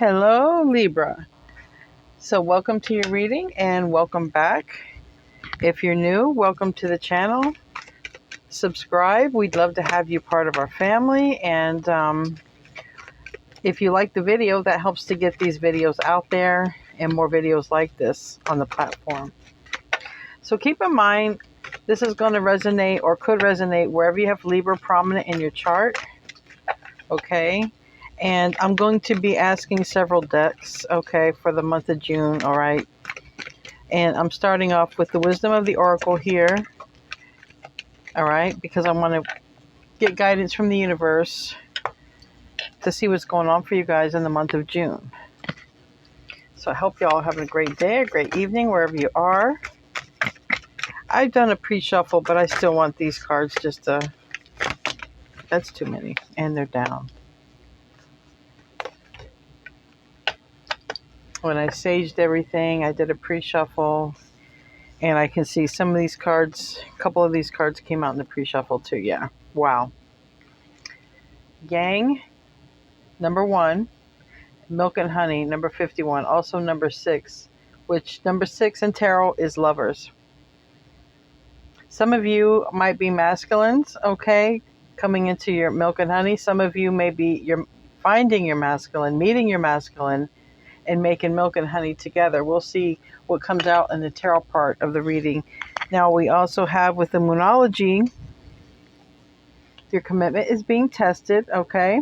Hello, Libra. So welcome to your reading and welcome back. If you're new, welcome to the channel. Subscribe. We'd love to have you part of our family. And if you like the video, that helps to get these videos out there and more videos like this on the platform. So keep in mind, this is going to resonate or could resonate wherever you have Libra prominent in your chart. Okay. And I'm going to be asking several decks, okay, for the month of June, all right? And I'm starting off with the Wisdom of the Oracle here, all right, because I want to get guidance from the universe to see what's going on for you guys in the month of June. So I hope you all having a great day, a great evening, wherever you are. I've done a pre-shuffle, but I still want these cards just to, that's too many, and they're down. When I saged everything, I did a pre-shuffle, and I can see some of these cards, a couple of these cards came out in the pre-shuffle too. Yeah, wow. Yang, number 1. Milk and Honey, number 51. Also number 6, which number 6 in tarot is lovers. Some of you might be masculines, okay, coming into your Milk and Honey. Some of you may be you're finding your masculine, meeting your masculine, and making Milk and Honey together. We'll see what comes out in the tarot part of the reading. Now we also have with the Moonology, your commitment is being tested, okay?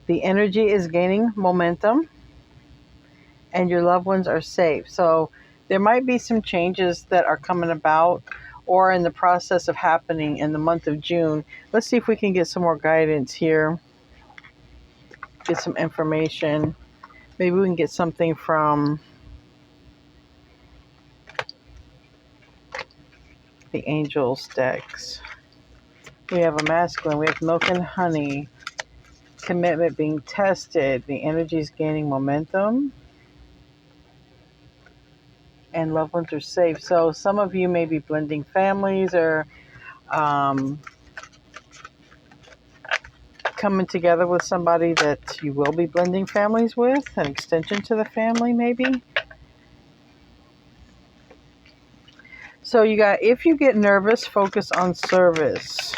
The energy is gaining momentum, and your loved ones are safe. So there might be some changes that are coming about or in the process of happening in the month of June. Let's see if we can get some more guidance here, get some information. Maybe we can get something from the Angels decks. We have a masculine, we have Milk and Honey, commitment being tested, the energy is gaining momentum, and loved ones are safe. So some of you may be blending families or coming together with somebody that you will be blending families with, an extension to the family maybe. So you got, if you get nervous, focus on service.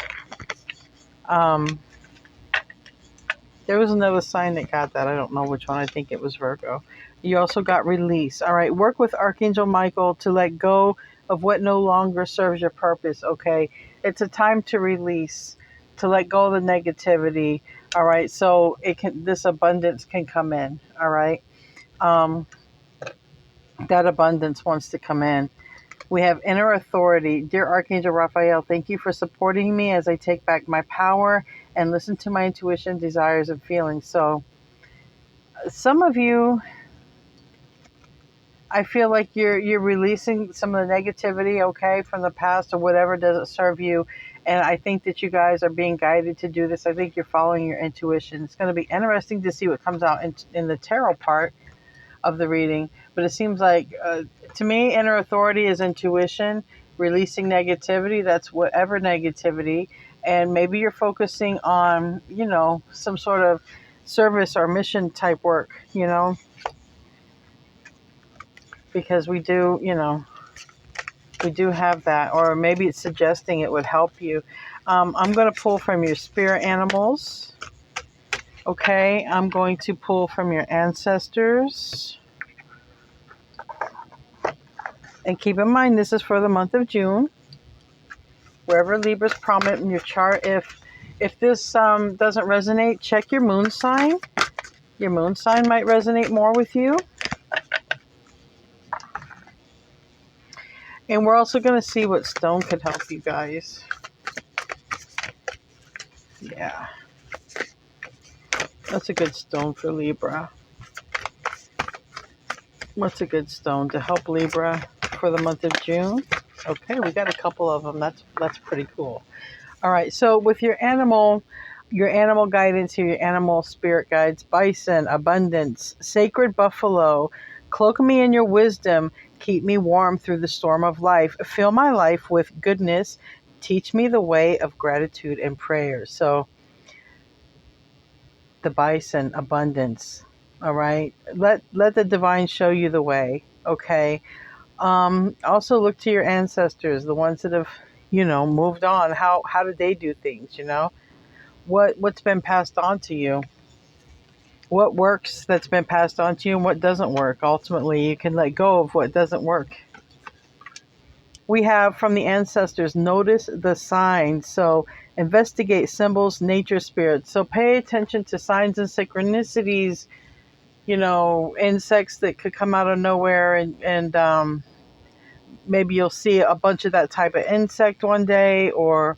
There was another sign that got that. I don't know which one. I think it was Virgo. You also got release. All right. Work with Archangel Michael to let go of what no longer serves your purpose. Okay. It's a time to release, to let go of the negativity. All right. So this abundance can come in. All right. That abundance wants to come in. We have inner authority. Dear Archangel Raphael, thank you for supporting me as I take back my power and listen to my intuition, desires, and feelings. So some of you, I feel like you're releasing some of the negativity, okay, from the past or whatever doesn't serve you. And I think that you guys are being guided to do this. I think you're following your intuition. It's going to be interesting to see what comes out in the tarot part of the reading. But it seems like, to me, inner authority is intuition, releasing negativity. That's whatever negativity. And maybe you're focusing on, some sort of service or mission type work, because we do have that. Or maybe it's suggesting it would help you. I'm going to pull from your spirit animals. Okay, I'm going to pull from your ancestors. And keep in mind, this is for the month of June. Wherever Libra's prominent in your chart, if this doesn't resonate, check your moon sign. Your moon sign might resonate more with you. And we're also going to see what stone could help you guys. Yeah. That's a good stone for Libra. What's a good stone to help Libra for the month of June? Okay, we got a couple of them. That's pretty cool. All right, so with your animal guidance here, your animal spirit guides, bison, abundance, sacred buffalo, cloak me in your wisdom, keep me warm through the storm of life, fill my life with goodness, teach me the way of gratitude and prayer. So the bison, abundance, All right. Let the divine show you the way. Okay. Also look to your ancestors, the ones that have, moved on. How did they do things? What's been passed on to you? What works that's been passed on to you and what doesn't work? Ultimately, you can let go of what doesn't work. We have from the ancestors, notice the signs. So investigate symbols, nature, spirits. So pay attention to signs and synchronicities, insects that could come out of nowhere, and maybe you'll see a bunch of that type of insect one day, or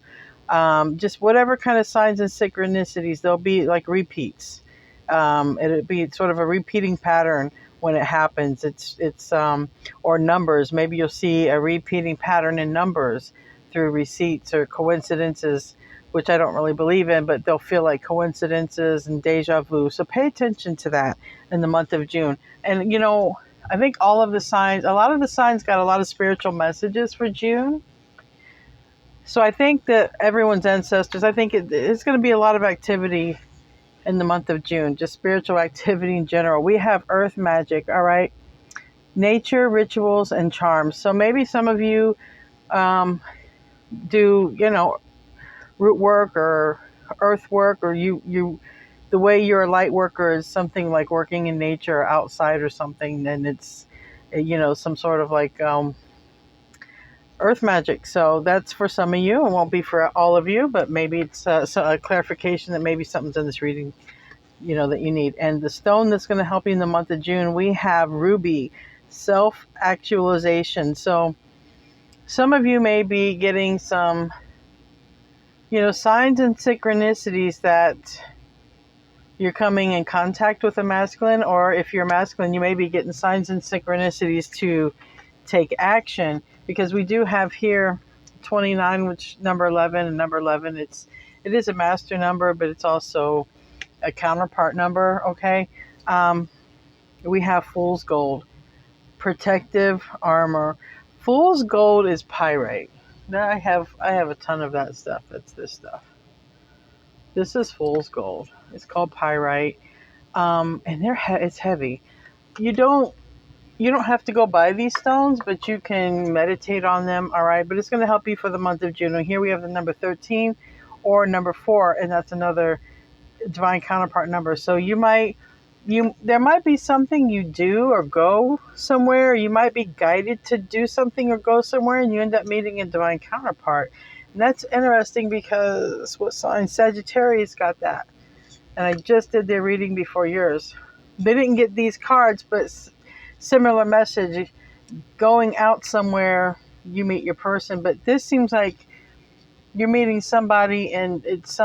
just whatever kind of signs and synchronicities. They'll be like repeats. It'll be sort of a repeating pattern when it happens. It's or numbers. Maybe you'll see a repeating pattern in numbers through receipts or coincidences, which I don't really believe in, but they'll feel like coincidences and deja vu. So pay attention to that in the month of June. And I think a lot of the signs got a lot of spiritual messages for June. So I think that everyone's ancestors, I think it's going to be a lot of activity in the month of June, just spiritual activity in general. We have earth magic, all right? Nature, rituals, and charms. So maybe some of you do, root work or earth work, or the way you're a light worker is something like working in nature or outside or something, then it's, some sort of like earth magic. So that's for some of you. It won't be for all of you, but maybe it's a clarification that maybe something's in this reading, that you need. And the stone that's going to help you in the month of June, we have ruby, self-actualization. So some of you may be getting some, signs and synchronicities that you're coming in contact with a masculine, or if you're masculine, you may be getting signs and synchronicities to take action, because we do have here 29, which number 11, and number 11, it is a master number, but it's also a counterpart number. Okay. We have fool's gold, protective armor. Fool's gold is pyrite. Now I have a ton of that stuff. That's this stuff. This is fool's gold. It's called pyrite. And it's heavy. You don't have to go buy these stones, but you can meditate on them, all right? But it's going to help you for the month of June. And here we have the number 13 or number 4, and that's another divine counterpart number. So there might be something you do or go somewhere. You might be guided to do something or go somewhere, and you end up meeting a divine counterpart. And that's interesting because what sign? Sagittarius got that. And I just did their reading before yours. They didn't get these cards, but similar message. Going out somewhere, you meet your person. But this seems like you're meeting somebody, and it's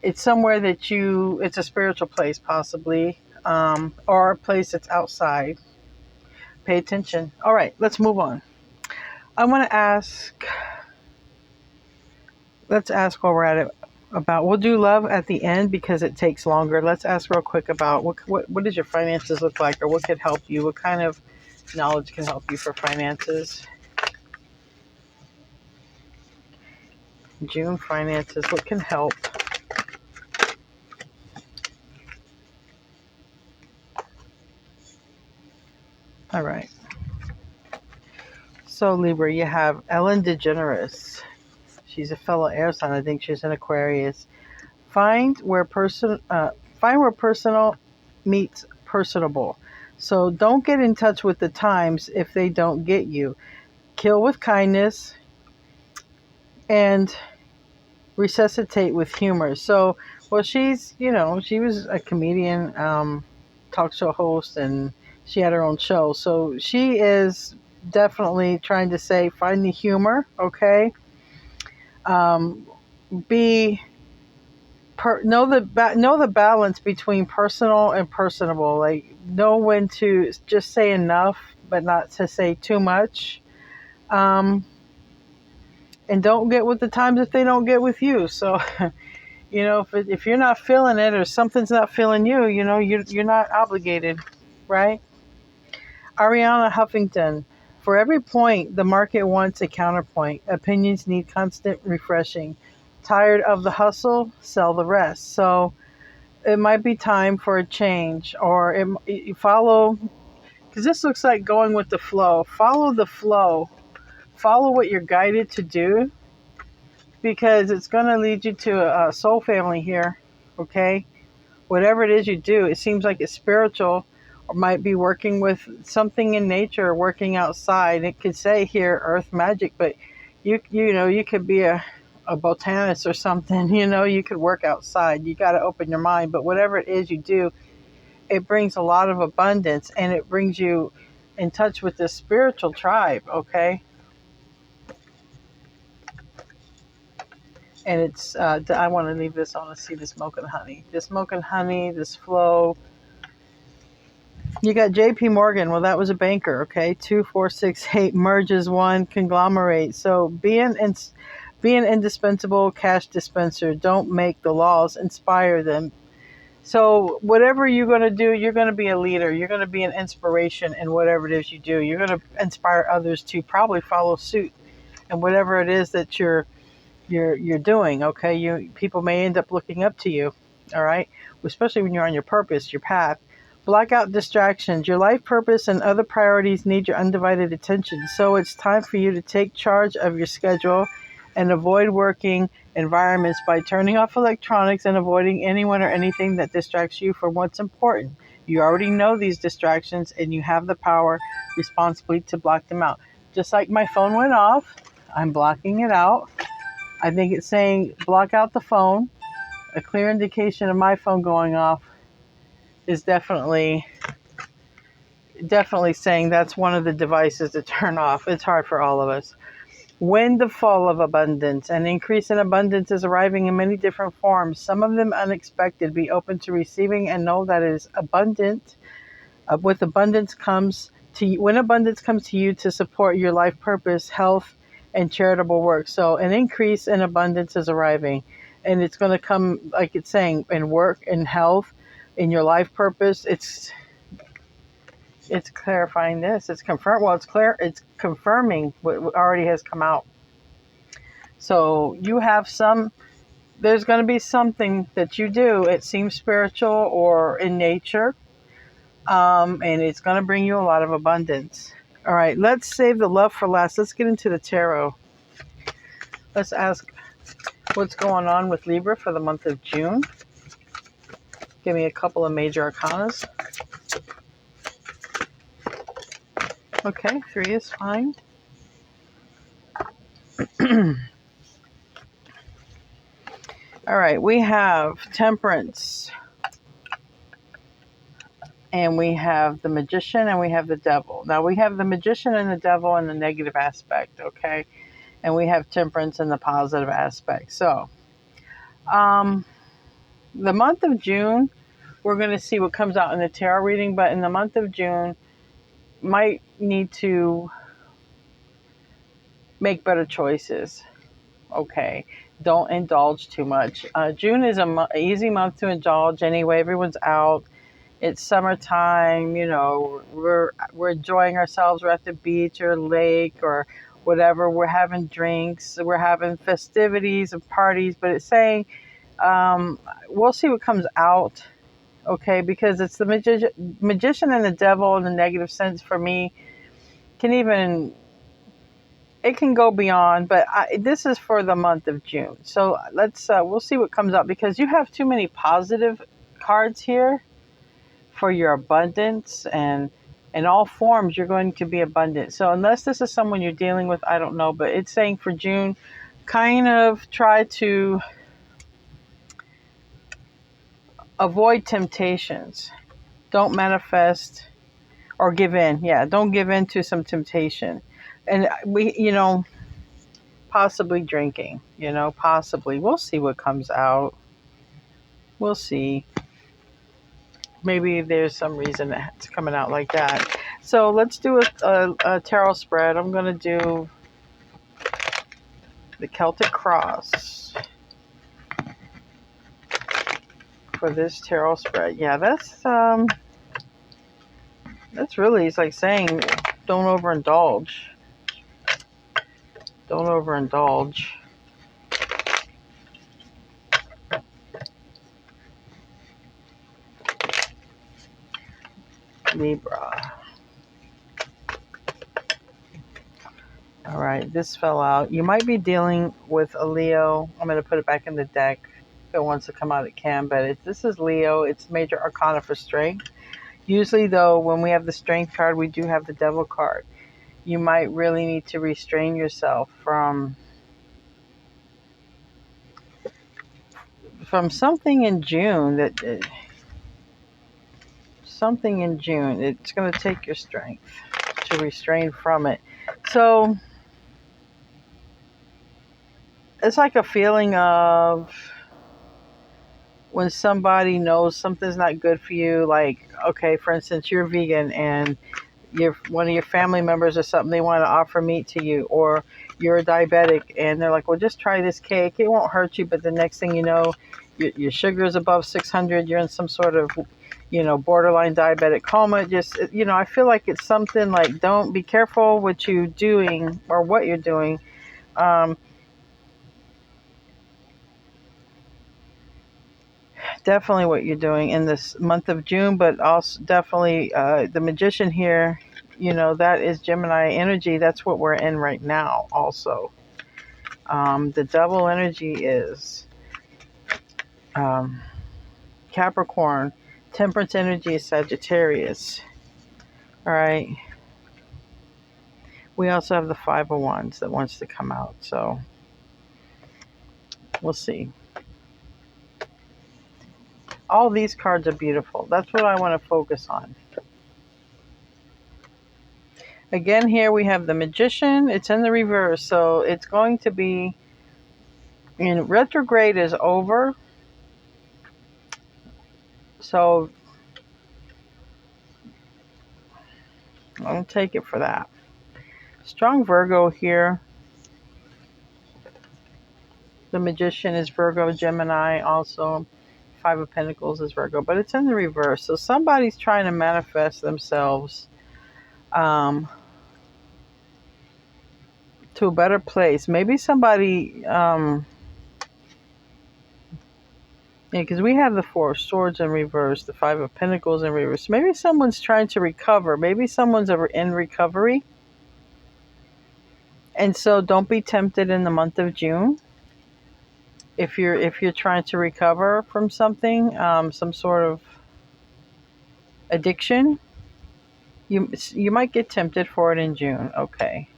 it's somewhere it's a spiritual place possibly, or a place that's outside. Pay attention. All right, let's move on. I want to let's ask while we're at it about, we'll do love at the end because it takes longer. Let's ask real quick about what does your finances look like, or what could help you? What kind of knowledge can help you for finances? June finances, what can help? All right. So Libra, you have Ellen DeGeneres. She's a fellow air sign. I think she's an Aquarius. Find where personal meets personable. So don't get in touch with the times if they don't get you. Kill with kindness and resuscitate with humor. So, well, she was a comedian, talk show host, and she had her own show. So she is definitely trying to say, find the humor, okay? Know the balance between personal and personable. Like, know when to just say enough, but not to say too much. And don't get with the times if they don't get with you. So, if you're not feeling it, or something's not feeling you, you're not obligated, right? Ariana Huffington. For every point, the market wants a counterpoint. Opinions need constant refreshing. Tired of the hustle? Sell the rest. So it might be time for a change, or you follow, because this looks like going with the flow. Follow the flow. Follow what you're guided to do, because it's going to lead you to a soul family here, okay? Whatever it is you do, it seems like it's spiritual, or might be working with something in nature, working outside. It could say here earth magic, but you could be a botanist or something. You could work outside. You got to open your mind. But whatever it is you do, it brings a lot of abundance, and it brings you in touch with the spiritual tribe, okay? And it's I want to leave this on to see this milk and honey. This milk and honey, this flow. You got J.P. Morgan. Well, that was a banker, okay? 2468 merges one conglomerate. So be an indispensable cash dispenser. Don't make the laws, inspire them. So whatever you're going to do, you're going to be a leader. You're going to be an inspiration in whatever it is you do. You're going to inspire others to probably follow suit and whatever it is that you're doing, okay? People may end up looking up to you, all right? Especially when you're on your purpose, your path. Block out distractions. Your life purpose and other priorities need your undivided attention. So it's time for you to take charge of your schedule and avoid working environments by turning off electronics and avoiding anyone or anything that distracts you from what's important. You already know these distractions, and you have the power responsibly to block them out. Just like my phone went off, I'm blocking it out. I think it's saying block out the phone. A clear indication of my phone going off is definitely saying that's one of the devices to turn off. It's hard for all of us. When the fall of abundance and increase in abundance is arriving in many different forms, some of them unexpected, be open to receiving and know that it is abundant. With abundance comes to you, when abundance comes to you to support your life purpose, health, and charitable work. So an increase in abundance is arriving, and it's going to come, like it's saying, in work, in health, in your life purpose. It's clarifying this. It's it's confirming what already has come out. So you have there's going to be something that you do. It seems spiritual or in nature, and it's going to bring you a lot of abundance. All right, let's save the love for last. Let's get into the tarot. Let's ask what's going on with Libra for the month of June. Give me a couple of major arcanas. Okay, 3 is fine. All right, we have Temperance, and we have the Magician, and we have the Devil. Now, we have the Magician and the Devil in the negative aspect, okay? And we have Temperance in the positive aspect. So, the month of June, we're going to see what comes out in the tarot reading, but in the month of June, might need to make better choices, okay? Don't indulge too much. June is an easy month to indulge anyway. Everyone's out. It's summertime, we're enjoying ourselves. We're at the beach or lake or whatever. We're having drinks. We're having festivities and parties. But it's saying we'll see what comes out, okay? Because it's the magician and the devil in the negative sense for me. It can go beyond, but this is for the month of June. So we'll see what comes out, because you have too many positive cards here for your abundance, and in all forms you're going to be abundant. So unless this is someone you're dealing with, I don't know, but it's saying for June, kind of try to avoid temptations. Don't manifest or give in. Yeah, don't give in to some temptation. And possibly drinking, possibly. We'll see what comes out. We'll see. Maybe there's some reason it's coming out like that. So let's do a tarot spread. I'm going to do the Celtic Cross for this tarot spread. Yeah, that's really, it's like saying don't overindulge. Don't overindulge. Libra. All right, this fell out. You might be dealing with a Leo. I'm going to put it back in the deck. If it wants to come out, it can. But this is Leo. It's major arcana for strength. Usually, though, when we have the strength card, we do have the devil card. You might really need to restrain yourself from something in June something in June. It's going to take your strength to restrain from it. So it's like a feeling of when somebody knows something's not good for you. Like, okay, for instance, you're vegan and one of your family members or something, they want to offer meat to you, or you're a diabetic and they're like, well, just try this cake, it won't hurt you. But the next thing you know, your sugar is above 600, you're in some sort of borderline diabetic coma. Just I feel like it's something like, don't be careful what you're doing or what you're doing. Definitely what you're doing in this month of June, but also definitely the magician here, that is Gemini energy. That's what we're in right now also. The double energy is Capricorn. Temperance energy is Sagittarius. All right. We also have the Five of Wands that wants to come out. So we'll see. All these cards are beautiful. That's what I want to focus on. Again, here we have the Magician. It's in the reverse. So it's going to be, retrograde is over. So I'll take it for that. Strong Virgo here. The Magician is Virgo, Gemini also. Five of Pentacles is Virgo, but it's in the reverse. So somebody's trying to manifest themselves to a better place. Maybe somebody, because we have the Four of Swords in reverse, the Five of Pentacles in reverse. Maybe someone's trying to recover. Maybe someone's in recovery. And so don't be tempted in the month of June. If you're trying to recover from something, some sort of addiction, you might get tempted for it in June. Okay.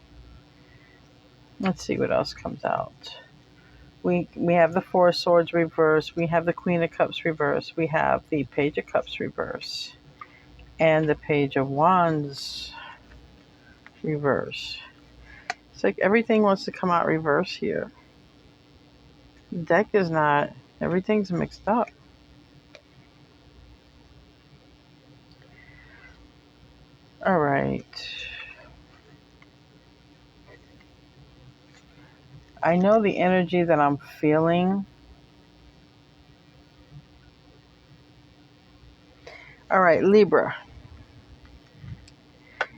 Let's see what else comes out. We have the Four of Swords reverse. We have the Queen of Cups reverse. We have the Page of Cups reverse. And the Page of Wands reverse. It's like everything wants to come out reverse here. The deck is not, everything's mixed up. All right. I know the energy that I'm feeling. All right, Libra.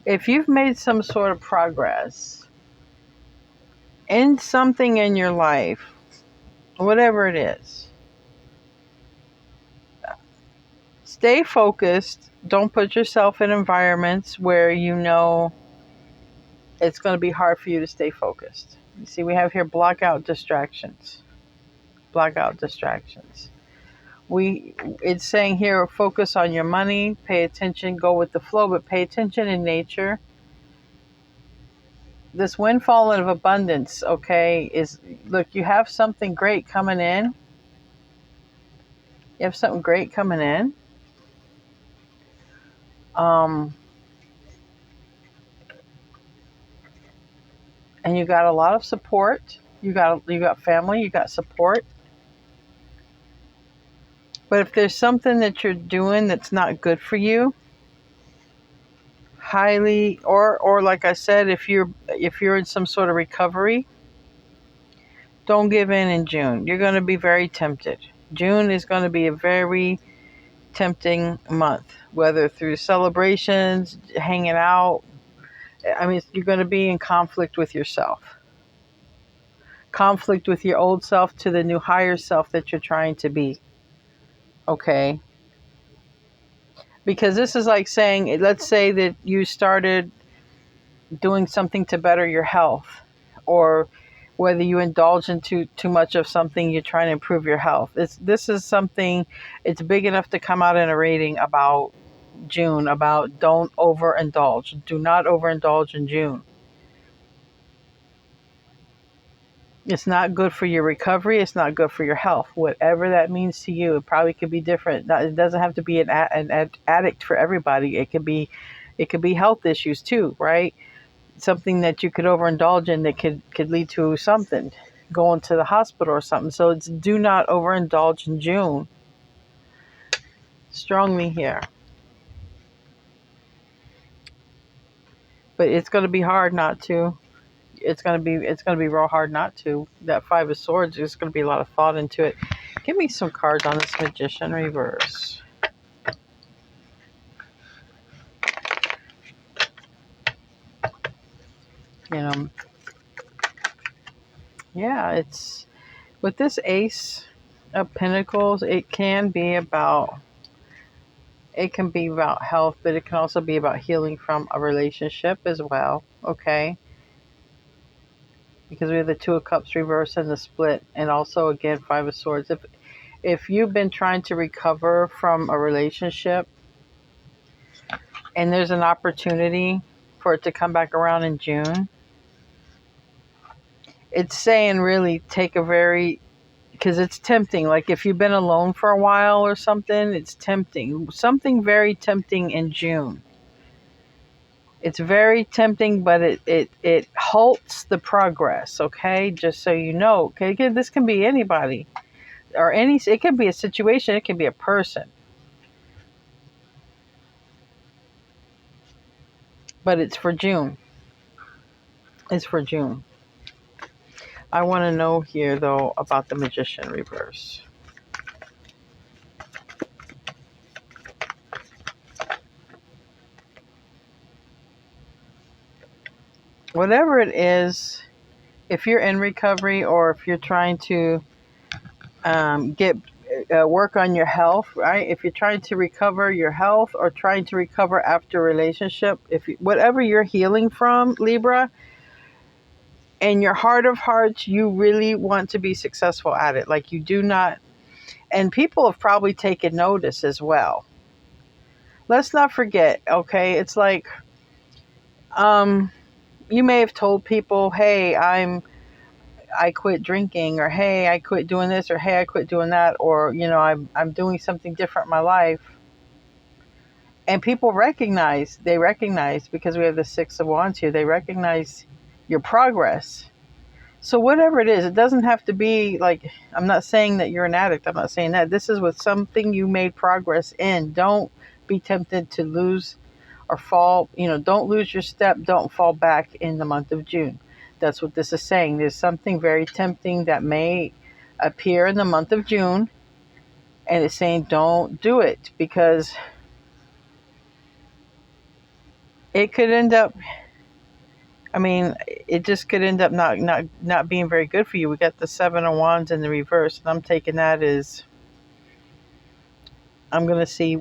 If you've made some sort of progress in something in your life, whatever it is, stay focused. Don't put yourself in environments where it's going to be hard for you to stay focused. You see, we have here block out distractions. Block out distractions. It's saying here, focus on your money, pay attention, go with the flow, but pay attention in nature. This windfall of abundance, okay, look, you have something great coming in. You have something great coming in. And you got a lot of support. You got family, you got support. But if there's something that you're doing that's not good for you, highly, or like I said, if you're in some sort of recovery, don't give in June. You're going to be very tempted. June is going to be a very tempting month, whether through celebrations, hanging out. I mean, you're going to be in conflict with yourself. Conflict with your old self to the new higher self that you're trying to be. Okay. Because this is like saying, let's say that you started doing something to better your health, or whether you indulge into too much of something, you're trying to improve your health. This is something, it's big enough to come out in a reading about June, about don't overindulge. Do not overindulge in June. It's not good for your recovery. It's not good for your health. Whatever that means to you, it probably could be different. It doesn't have to be an addict for everybody. It could be health issues too, right? Something that you could overindulge in that could lead to something, going to the hospital or something. So it's do not overindulge in June. Strongly here. But it's going to be hard not to. It's going to be real hard not to. That Five of Swords, there's going to be a lot of thought into it. Give me some cards on this Magician reverse. You know, yeah, it's with this Ace of Pentacles, it can be about health, but it can also be about healing from a relationship as well. Okay, because we have the Two of Cups reverse and the split, and also again Five of Swords. If you've been trying to recover from a relationship and there's an opportunity for it to come back around in June, it's saying really take a very, because it's tempting. Like if you've been alone for a while or something, it's tempting. Something very tempting in June. It's very tempting, but it halts the progress, okay? Just so you know, okay? This can be anybody or it can be a situation, it can be a person. But it's for June. It's for June. I want to know here, though, about the Magician reverse. Whatever it is, if you're in recovery or if you're trying to get work on your health, right? If you're trying to recover your health or trying to recover after a relationship, whatever you're healing from, Libra, in your heart of hearts, you really want to be successful at it. Like you do not, and people have probably taken notice as well. Let's not forget, okay? It's like, you may have told people, hey, I quit drinking, or hey, I quit doing this, or hey, I quit doing that, or I'm doing something different in my life. And people recognize because we have the Six of Wands here, they recognize your progress. So whatever it is, it doesn't have to be like, I'm not saying that you're an addict. I'm not saying that. This is with something you made progress in. Don't be tempted to lose or fall. Don't lose your step. Don't fall back in the month of June. That's what this is saying. There's something very tempting that may appear in the month of June. And it's saying don't do it, because it could end up, it just could end up not being very good for you. We got the Seven of Wands in the reverse, and I'm taking that as, I'm going to see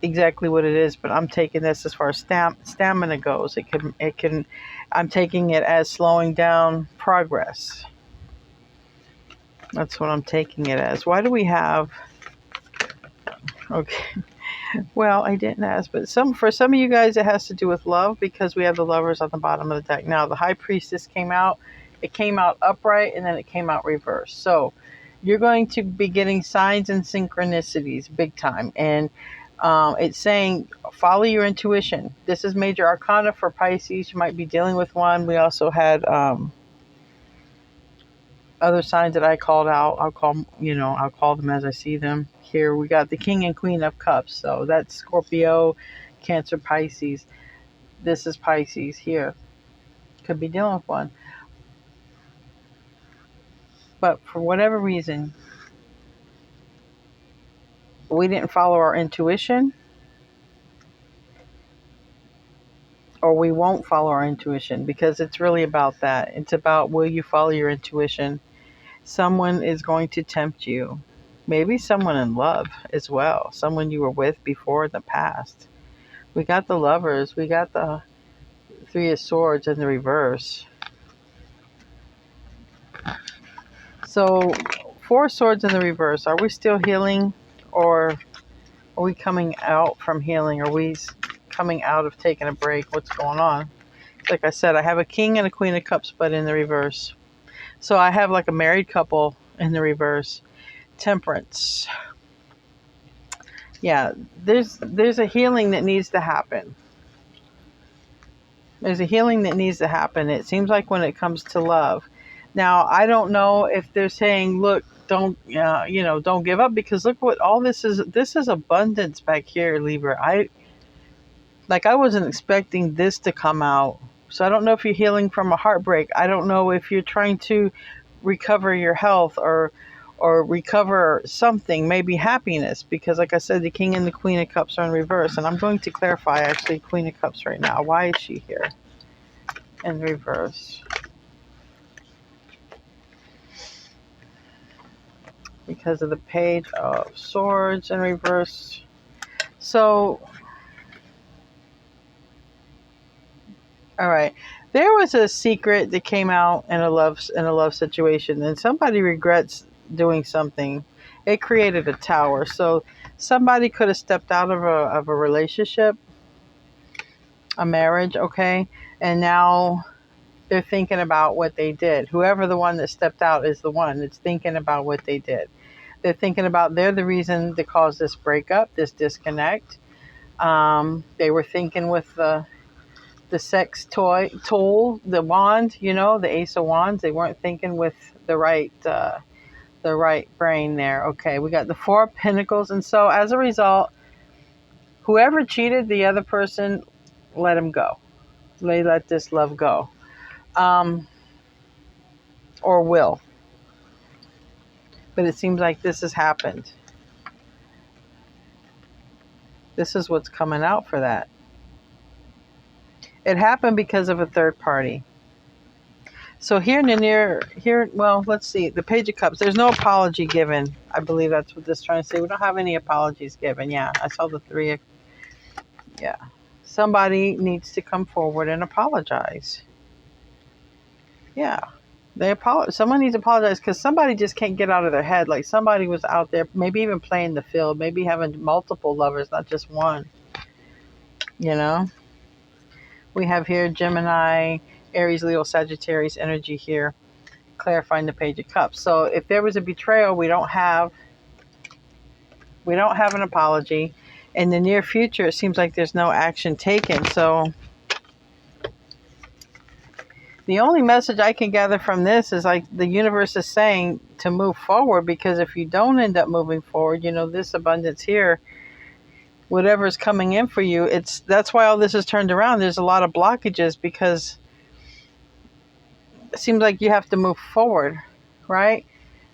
exactly what it is, but I'm taking this as far as stamina goes. I'm taking it as slowing down progress. That's what I'm taking it as. Why do we have, okay, well, I didn't ask, but for some of you guys, it has to do with love, because we have the Lovers on the bottom of the deck. Now, the High Priestess came out. It came out upright, and then it came out reversed. So you're going to be getting signs and synchronicities big time. And it's saying follow your intuition. This is major arcana for Pisces. You might be dealing with one. We also had other signs that I called out. I'll call them as I see them. Here we got the King and Queen of Cups. So that's Scorpio, Cancer, Pisces. This is Pisces here. Could be dealing with one. But for whatever reason, we didn't follow our intuition, or we won't follow our intuition, because it's really about that. It's about, will you follow your intuition? Someone is going to tempt you. Maybe someone in love as well. Someone you were with before in the past. We got the Lovers. We got the Three of Swords in the reverse. So, Four of Swords in the reverse. Are we still healing, or are we coming out from healing? Are we coming out of taking a break? What's going on? Like I said, I have a King and a Queen of Cups, but in the reverse. So I have like a married couple in the reverse. Temperance. Yeah, there's a healing that needs to happen. There's a healing that needs to happen. It seems like when it comes to love. Now, I don't know if they're saying, look, don't, don't give up, because look what all this is. This is abundance back here, Libra. I wasn't expecting this to come out. So I don't know if you're healing from a heartbreak. I don't know if you're trying to recover your health or recover something, maybe happiness, because like I said, the King and the Queen of Cups are in reverse. And I'm going to clarify actually Queen of Cups right now. Why is she here in reverse? Because of the Page of Swords in reverse. So, all right. There was a secret that came out in a love situation, and somebody regrets doing something. It created a tower. So somebody could have stepped out of a relationship, a marriage, okay? And now they're thinking about what they did. Whoever the one that stepped out is the one that's thinking about what they did. They're thinking about they're the reason that caused this breakup, this disconnect. They were thinking with the sex tool, the wand, the Ace of Wands. They weren't thinking with the right brain there. Okay, we got the Four of Pentacles, and so as a result, whoever cheated the other person, let him go. They let this love go, or will. But it seems like this has happened. This is what's coming out for that. It happened because of a third party. So here in the well, let's see, the Page of Cups, there's no apology given. I believe that's what this is trying to say. We don't have any apologies given. Yeah, I saw the three. Yeah. Somebody needs to come forward and apologize. Yeah. Someone needs to apologize, because somebody just can't get out of their head. Like somebody was out there, maybe even playing the field, maybe having multiple lovers, not just one. We have here Gemini, Aries, Leo, Sagittarius energy here, clarifying the Page of Cups. So if there was a betrayal, we don't have an apology. In the near future, it seems like there's no action taken. So the only message I can gather from this is like the universe is saying to move forward, because if you don't end up moving forward, this abundance here, whatever's coming in for you, that's why all this is turned around. There's a lot of blockages, because it seems like you have to move forward, right?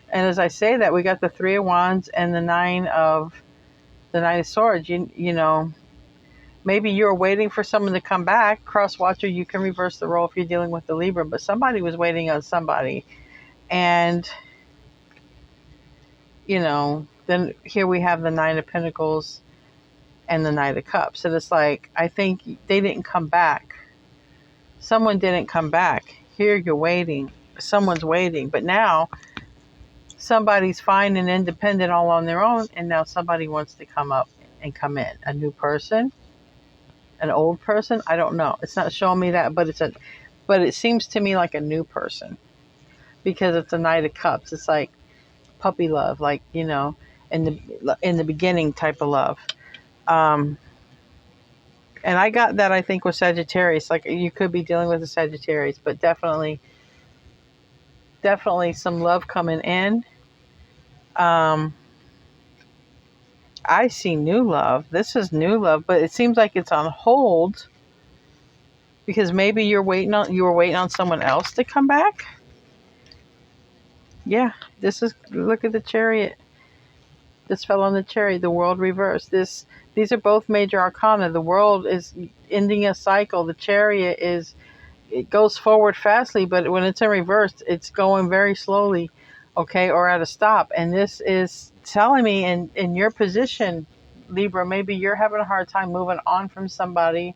And as I say that, we got the Three of Wands and the Nine of Swords. Maybe you're waiting for someone to come back. Cross watcher, you can reverse the role if you're dealing with the Libra, but somebody was waiting on somebody. And, then here we have the Nine of Pentacles and the Knight of Cups. And it's like, I think they didn't come back. Someone didn't come back. Here you're waiting. Someone's waiting. But now somebody's fine and independent all on their own, and now somebody wants to come up and come in. A new person, an old person, I don't know. It's not showing me that, but it seems to me like a new person, because it's a Knight of Cups. It's like puppy love, like, in the beginning type of love. And I got that, I think, with Sagittarius. Like, you could be dealing with a Sagittarius, but definitely some love coming in. I see new love. This is new love, but it seems like it's on hold, because maybe you were waiting on someone else to come back. Yeah, look at the Chariot. This fell on the Chariot, the World reversed. These are both major arcana. The World is ending a cycle. The Chariot it goes forward fastly, but when it's in reverse, it's going very slowly, okay, or at a stop. And this is telling me in your position, Libra, maybe you're having a hard time moving on from somebody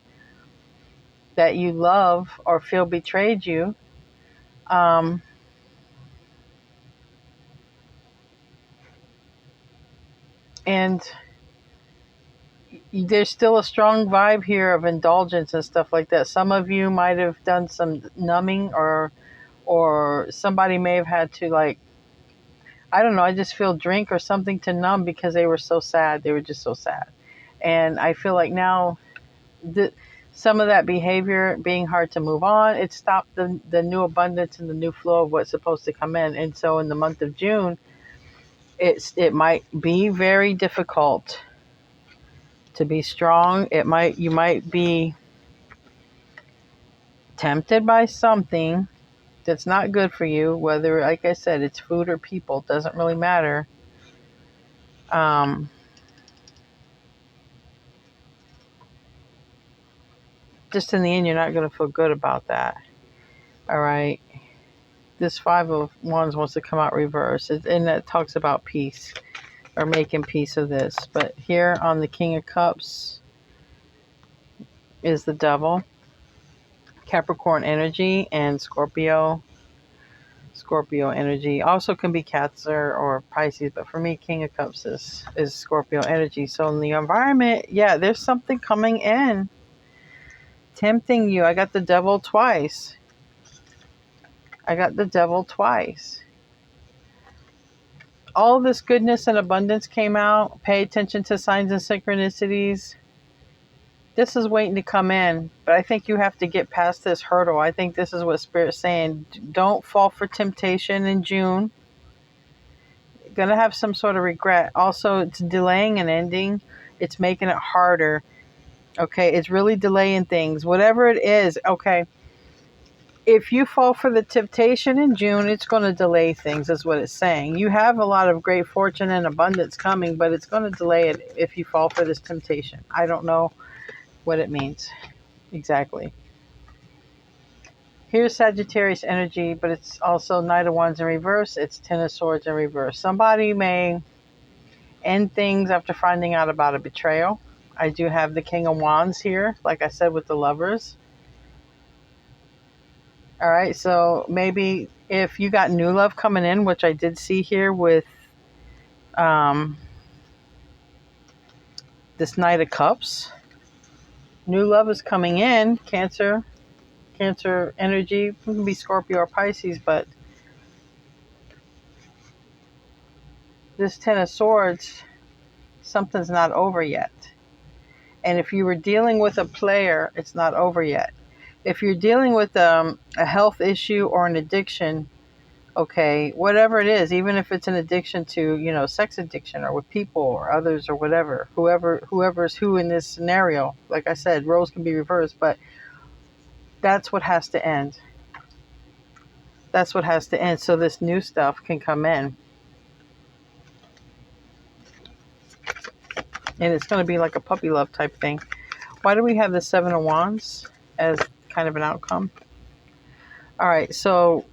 that you love or feel betrayed you. Um, and there's still a strong vibe here of indulgence and stuff like that. Some of you might have done some numbing, or somebody may have had to, like, I don't know, I just feel drink or something to numb because they were so sad. They were just so sad. And I feel like now some of that behavior being hard to move on, it stopped the new abundance and the new flow of what's supposed to come in. And so in the month of June, it might be very difficult to be strong. You might be tempted by something that's not good for you, whether, like I said, it's food or people, doesn't really matter. Just in the end, you're not going to feel good about that. All right. This Five of Wands wants to come out reverse, and that talks about peace or making peace of this. But here on the King of Cups is the Devil, Capricorn energy, and Scorpio energy. Also can be Cancer or Pisces, but for me, King of Cups is Scorpio energy. So in the environment, yeah, there's something coming in, tempting you. I got the Devil twice. All this goodness and abundance came out. Pay attention to signs and synchronicities. This is waiting to come in, but I think you have to get past this hurdle. I think this is what Spirit's saying. Don't fall for temptation in June. You're going to have some sort of regret. Also, it's delaying an ending. It's making it harder. Okay, it's really delaying things. Whatever it is, okay. If you fall for the temptation in June, it's going to delay things, is what it's saying. You have a lot of great fortune and abundance coming, but it's going to delay it if you fall for this temptation. I don't know what it means exactly. Here's Sagittarius energy, but it's also Knight of Wands in reverse. It's Ten of Swords in reverse. Somebody may end things after finding out about a betrayal. I do have the King of Wands here, like I said, with the Lovers. All right, so maybe if you got new love coming in, which I did see here with this Knight of Cups, new love is coming in. Cancer energy, it can be Scorpio or Pisces, but this Ten of Swords, something's not over yet. And if you were dealing with a player, it's not over yet. If you're dealing with a health issue or an addiction, okay, whatever it is, even if it's an addiction to, sex addiction or with people or others or whatever, whoever's who in this scenario, like I said, roles can be reversed, but that's what has to end. That's what has to end so this new stuff can come in. And it's going to be like a puppy love type thing. Why do we have the Seven of Wands as kind of an outcome? All right, so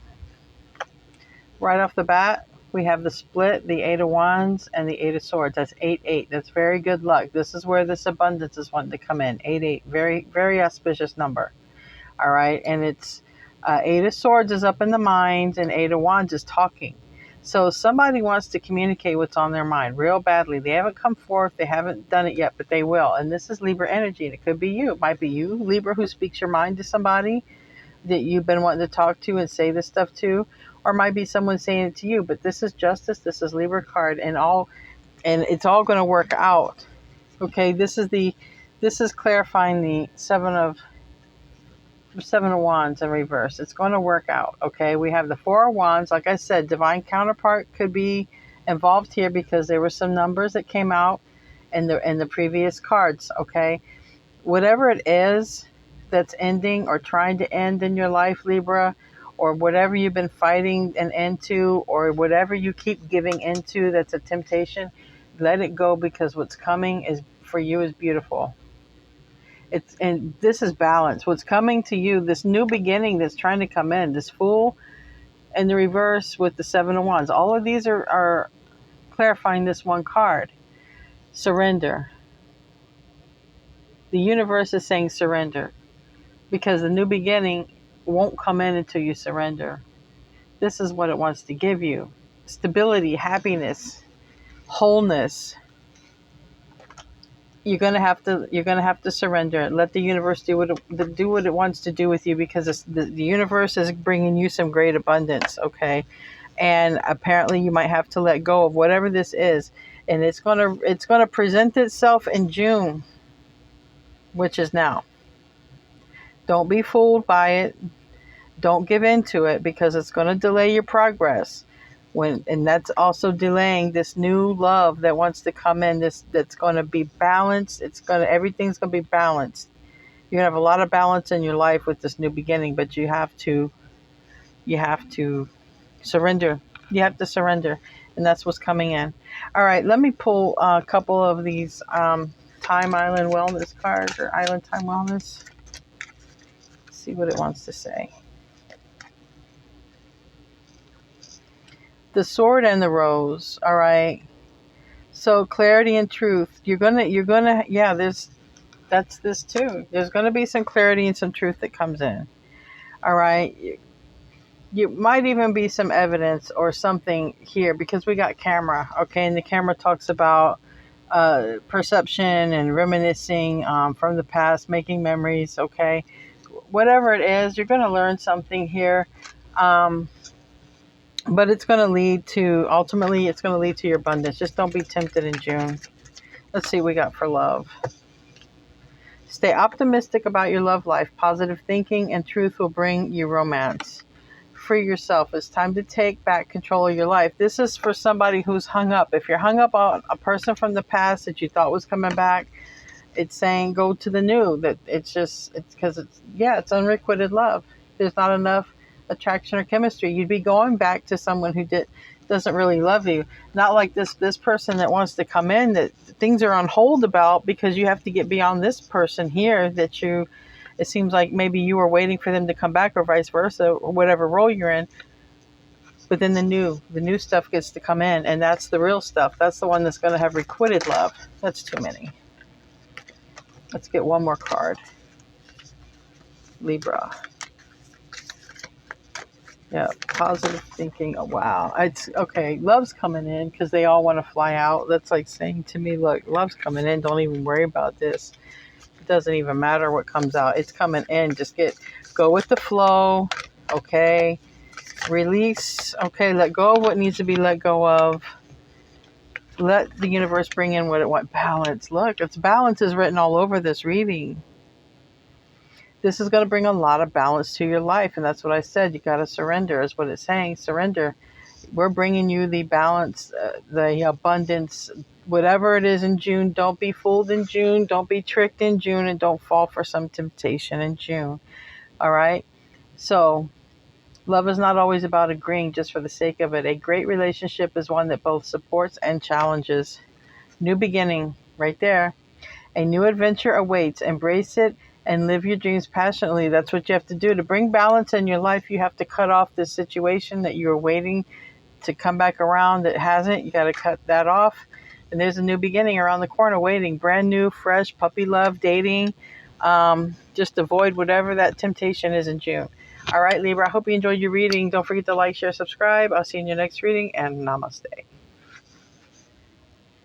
right off the bat, we have the split, the Eight of Wands, and the Eight of Swords. That's 8-8. That's very good luck. This is where this abundance is wanting to come in. 8-8. Very, very auspicious number. All right, and it's Eight of Swords is up in the mind, and Eight of Wands is talking. So somebody wants to communicate what's on their mind real badly. They haven't come forth. They haven't done it yet, but they will. And this is Libra energy, and it could be you. It might be you, Libra, who speaks your mind to somebody that you've been wanting to talk to and say this stuff to, or it might be someone saying it to you. But this is justice. This is Libra card, and it's all going to work out. Okay, this is clarifying the Seven of Wands in reverse. It's going to work out. Okay, we have the Four of Wands. Like I said, divine counterpart could be involved here because there were some numbers that came out in the previous cards. Okay, whatever it is that's ending or trying to end in your life, Libra, or whatever you've been fighting an end to, or whatever you keep giving into that's a temptation, let it go, because what's coming is for you is beautiful. And this is balance. What's coming to you, this new beginning that's trying to come in, this Fool and the reverse with the Seven of Wands. All of these are clarifying this one card. Surrender. The universe is saying surrender, because the new beginning won't come in until you surrender. This is what it wants to give you: stability, happiness, wholeness. You're gonna have to surrender. Let the universe do what it wants to do with you, because the universe is bringing you some great abundance. Okay, and apparently you might have to let go of whatever this is, and it's gonna present itself in June, which is now. Don't be fooled by it. Don't give in to it, because it's going to delay your progress. And that's also delaying this new love that wants to come in. That's going to be balanced. Everything's going to be balanced. You're going to have a lot of balance in your life with this new beginning, but you have to surrender. You have to surrender, and that's what's coming in. All right, let me pull a couple of these Time Island Wellness cards, or Island Time Wellness. See what it wants to say. The Sword and the Rose. All right. So clarity and truth. That's this too. There's gonna be some clarity and some truth that comes in. All right. You might even be some evidence or something here, because we got camera. Okay, and the camera talks about perception and reminiscing from the past, making memories. Okay, whatever it is, you're gonna learn something here. But it's going to ultimately, it's going to lead to your abundance. Just don't be tempted in June. Let's see what we got for love. Stay optimistic about your love life. Positive thinking and truth will bring you romance. Free yourself. It's time to take back control of your life. This is for somebody who's hung up. If you're hung up on a person from the past that you thought was coming back, it's saying go to the new. That it's because it's unrequited love. There's not enough attraction or chemistry. You'd be going back to someone who doesn't really love you. Not like this person that wants to come in, that things are on hold about, because you have to get beyond this person here it seems like maybe you were waiting for them to come back, or vice versa, or whatever role you're in. But then the new stuff gets to come in, and that's the real stuff. That's the one that's going to have requited love. That's too many. Let's get one more card. Libra. Yeah, positive thinking. Oh, wow. It's okay. Love's coming in, because they all want to fly out. That's like saying to me, look, love's coming in. Don't even worry about this. It doesn't even matter what comes out. It's coming in. Just go with the flow. Okay. Release. Okay. Let go of what needs to be let go of. Let the universe bring in what it wants. Balance. Look, balance is written all over this reading. This is going to bring a lot of balance to your life. And that's what I said. You got to surrender, is what it's saying. Surrender. We're bringing you the balance, the abundance, whatever it is in June. Don't be fooled in June. Don't be tricked in June, and don't fall for some temptation in June. All right. So love is not always about agreeing just for the sake of it. A great relationship is one that both supports and challenges. New beginning right there. A new adventure awaits. Embrace it and live your dreams passionately. That's what you have to do. To bring balance in your life, you have to cut off this situation that you're waiting to come back around that hasn't. You got to cut that off. And there's a new beginning around the corner waiting. Brand new, fresh, puppy love, dating. Just avoid whatever that temptation is in June. All right, Libra, I hope you enjoyed your reading. Don't forget to like, share, subscribe. I'll see you in your next reading, and namaste.